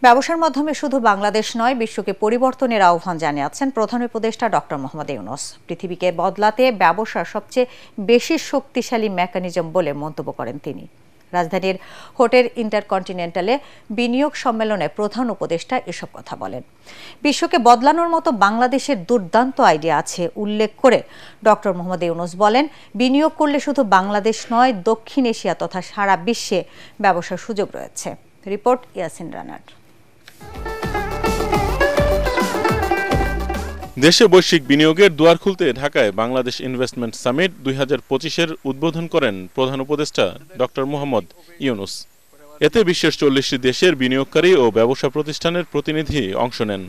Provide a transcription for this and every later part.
ব্যবসার মাধ্যমে শুধু বাংলাদেশ নয়, বিশ্বকে পরিবর্তনের আহ্বান জানিয়েছেন প্রধান উপদেষ্টা ডক্টর মোহাম্মদ ইউনূস। পৃথিবীকে বদলাতে ব্যবসা সবচেয়ে বেশি শক্তিশালী মেকানিজম বলে মন্তব্য করেন তিনি। রাজধানীর হোটেল ইন্টারকন্টিনেন্টালে বিনিয়োগ সম্মেলনে প্রধান উপদেষ্টা এসব কথা বলেন। বিশ্বকে বদলানোর মতো বাংলাদেশের দুর্দান্ত আইডিয়া আছে উল্লেখ করে ডক্টর মোহাম্মদ ইউনূস বলেন, বিনিয়োগ করলে শুধু বাংলাদেশ নয়, দক্ষিণ এশিয়া তথা সারা বিশ্বে ব্যবসার সুযোগ রয়েছে। রিপোর্ট ইয়াসিন রানার। দেশে বৈশ্বিক বিনিয়োগের দুয়ার খুলতে ঢাকায় বাংলাদেশ ইনভেস্টমেন্ট সামিট 2025-এর উদ্বোধন করেন প্রধান উপদেষ্টা ডক্টর মোহাম্মদ ইউনূস। এতে বিশ্বের 40টি দেশের বিনিয়োগকারী ও ব্যবসা প্রতিষ্ঠানের প্রতিনিধি অংশ নেন।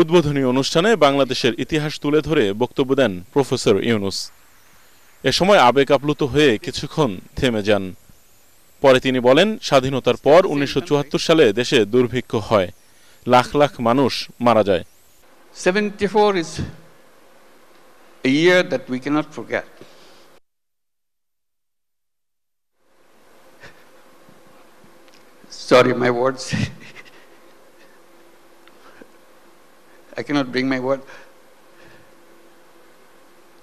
উদ্বোধনী অনুষ্ঠানে বাংলাদেশের ইতিহাস তুলে ধরে বক্তব্য দেন প্রফেসর ইউনূস। এ সময় আবেগ আপ্লুত হয়ে কিছুক্ষণ থেমে যান। পরে তিনি বলেন, স্বাধীনতার পর 1974 সালে দেশে দুর্ভিক্ষ হয়, লাখ লাখ মানুষ মারা যায়। 74 is a year that we cannot forget. Sorry, my words. I cannot bring my word.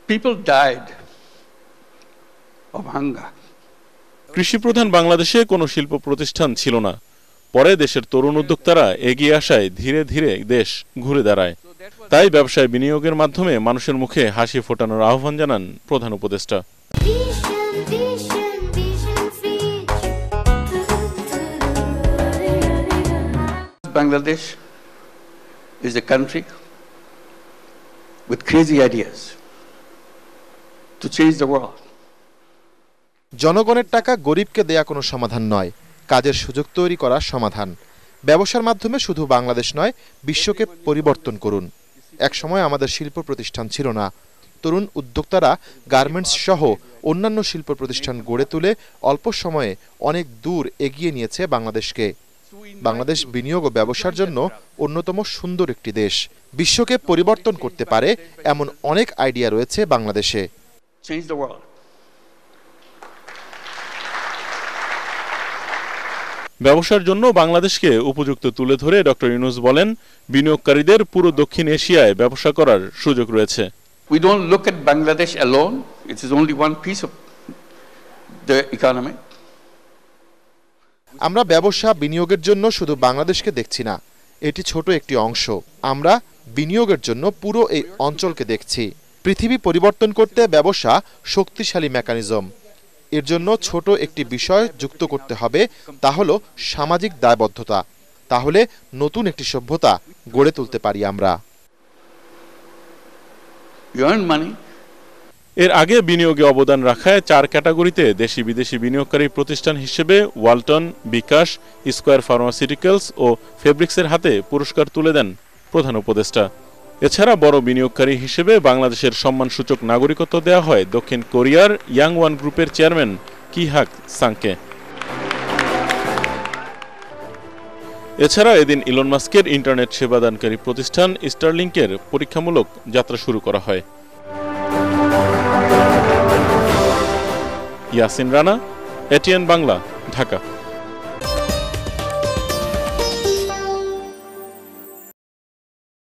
People died of hunger. কৃষিপ্রধান বাংলাদেশে কোনো শিল্প প্রতিষ্ঠান ছিল না। পরে দেশের তরুণ উদ্যোক্তারা এগিয়ে আসায় ধীরে ধীরে দেশ ঘুরে দাঁড়ায়। তাই ব্যবসায় বিনিয়োগের মাধ্যমে মানুষের মুখে হাসি ফোটানোর আহ্বান জানান প্রধান উপদেষ্টা। Bangladesh is a country with crazy ideas to change the world. জনগণের টাকা গরিবকে দেয়া কোনো সমাধান নয়, কাজের সুযোগ তৈরি করার সমাধান। ব্যবসার মাধ্যমে শুধু বাংলাদেশ নয়, বিশ্বকে পরিবর্তন করুন। একসময় আমাদের শিল্প প্রতিষ্ঠান ছিল না। তরুণ উদ্যোক্তারা গার্মেন্টস সহ অন্যান্য শিল্প প্রতিষ্ঠান গড়ে তুলে অল্প সময়ে অনেক দূর এগিয়ে নিয়েছে বাংলাদেশকে। বাংলাদেশ বিনিয়োগ ও ব্যবসার জন্য অন্যতম সুন্দর একটি দেশ। বিশ্বকে পরিবর্তন করতে পারে এমন অনেক আইডিয়া রয়েছে বাংলাদেশে। ব্যবসার জন্য বাংলাদেশকে উপযুক্ত তুলে ধরে ডক্টর ইউনূস বলেন, বিনিয়োগকারীদের পুরো দক্ষিণ এশিয়ায় ব্যবসা করার সুযোগ রয়েছে। We don't look at Bangladesh alone. It is only one piece of the economy. আমরা ব্যবসা বিনিয়োগের জন্য শুধু বাংলাদেশকে দেখছি না, এটি ছোট একটি অংশ। আমরা বিনিয়োগের জন্য পুরো এই অঞ্চলকে দেখছি। পৃথিবী পরিবর্তন করতে ব্যবসা শক্তিশালী মেকানিজম। এর জন্য ছোট একটি বিষয় যুক্ত করতে হবে, তা হলো সামাজিক দায়বদ্ধতা। তাহলে নতুন একটি সভ্যতা গড়ে তুলতে পারি আমরা। এর আগে বিনিয়োগে অবদান রাখায় 4 ক্যাটাগরিতে দেশি বিদেশি বিনিয়োগকারী প্রতিষ্ঠান হিসেবে ওয়ালটন, বিকাশ, স্কয়ার ফার্মাসিউটিক্যালস ও ফেব্রিক্সের হাতে পুরস্কার তুলে দেন প্রধান উপদেষ্টা। এছাড়া বড় বিনিয়োগকারী হিসেবে বাংলাদেশের সম্মানসূচক নাগরিকত্ব দেওয়া হয় দক্ষিণ কোরিয়ার ইয়াংওয়ান গ্রুপের চেয়ারম্যান কি হাক সাংকে। এছাড়া এদিন ইলন মাস্কের ইন্টারনেট সেবাদানকারী প্রতিষ্ঠান স্টারলিংকের পরীক্ষামূলক যাত্রা শুরু করা হয়। ইয়াসিন রানা, এটিএন বাংলা, ঢাকা।